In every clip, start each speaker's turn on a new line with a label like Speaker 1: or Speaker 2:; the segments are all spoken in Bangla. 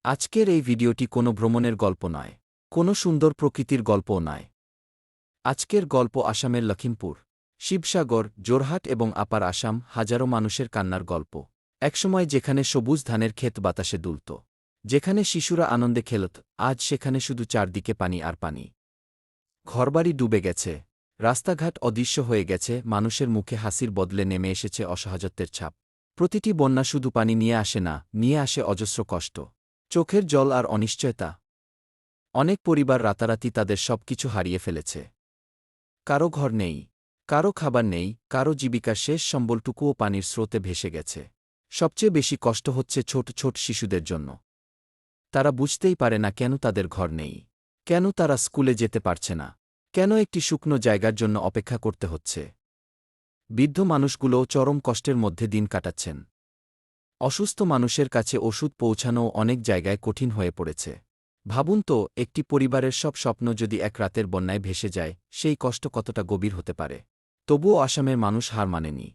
Speaker 1: আজকের এই ভিডিওটি কোনো ভ্রমণের গল্প নয়, কোনো সুন্দর প্রকৃতির গল্পও নয়। আজকের গল্প আসামের লখিমপুর, শিবসাগর, জোরহাট এবং আপার আসাম হাজারো মানুষের কান্নার গল্প। একসময় যেখানে সবুজ ধানের ক্ষেত বাতাসে দুলত, যেখানে শিশুরা আনন্দে খেলত, আজ সেখানে শুধু চারদিকে পানি আর পানি। ঘরবাড়ি ডুবে গেছে, রাস্তাঘাট অদৃশ্য হয়ে গেছে, মানুষের মুখে হাসির বদলে নেমে এসেছে অসহায়ত্বের ছাপ। প্রতিটি বন্যা শুধু পানি নিয়ে আসে না, নিয়ে আসে অজস্র কষ্ট, চোখের জল আর অনিশ্চয়তা। অনেক পরিবার রাতারাতি তাদের সবকিছু হারিয়ে ফেলেছে। কারো ঘর নেই, কারো খাবার নেই, কারো জীবিকার শেষ সম্বলটুকুও পানির স্রোতে ভেসে গেছে। সবচেয়ে বেশি কষ্ট হচ্ছে ছোট ছোট শিশুদের জন্য। তারা বুঝতেই পারে না কেন তাদের ঘর নেই, কেন তারা স্কুলে যেতে পারছে না, কেন একটি শুকনো জায়গার জন্য অপেক্ষা করতে হচ্ছে। বৃদ্ধ মানুষগুলোও চরম কষ্টের মধ্যে দিন কাটাচ্ছেন। অসুস্থ মানুষের কাছে ওষুধ পৌঁছানোও অনেক জায়গায় কঠিন হয়ে পড়েছে। ভাবুন তো, একটি পরিবারের সব স্বপ্ন যদি এক রাতের বন্যায় ভেসে যায়, সেই কষ্ট কতটা গভীর হতে পারে। তবুও আসামের মানুষ হার মানেনি।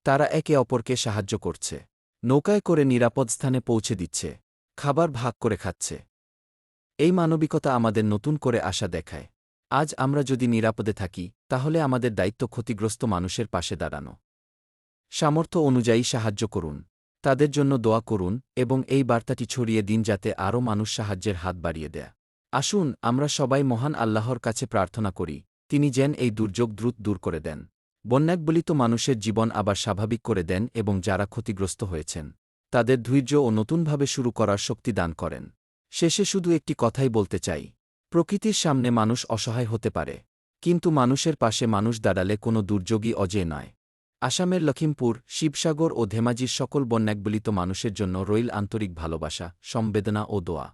Speaker 1: তারা একে অপরকে সাহায্য করছে, নৌকায় করে নিরাপদ স্থানে পৌঁছে দিচ্ছে, খাবার ভাগ করে খাচ্ছে। এই মানবিকতা আমাদের নতুন করে আশা দেখায়। আজ আমরা যদি নিরাপদে থাকি, তাহলে আমাদের দায়িত্ব ক্ষতিগ্রস্ত মানুষের পাশে দাঁড়ানো। সামর্থ্য অনুযায়ী সাহায্য করুন, তাদের জন্য দোয়া করুন এবং এই বার্তাটি ছড়িয়ে দিন যাতে আরও মানুষ সাহায্যের হাত বাড়িয়ে দেয়। আসুন আমরা সবাই মহান আল্লাহর কাছে প্রার্থনা করি, তিনি যেন এই দুর্যোগ দ্রুত দূর করে দেন, বন্যাকবলিত মানুষের জীবন আবার স্বাভাবিক করে দেন এবং যারা ক্ষতিগ্রস্ত হয়েছেন, তাদের ধৈর্য ও নতুনভাবে শুরু করার শক্তি দান করেন। শেষে শুধু একটি কথাই বলতে চাই, প্রকৃতির সামনে মানুষ অসহায় হতে পারে, কিন্তু মানুষের পাশে মানুষ দাঁড়ালে কোনো দুর্যোগই অজেয় নয়। আসামের লখিমপুর, শিবসাগর ও ধেমাজির সকল বন্যাকবলিত মানুষের জন্য রইল আন্তরিক ভালোবাসা, সমবেদনা ও দোয়া।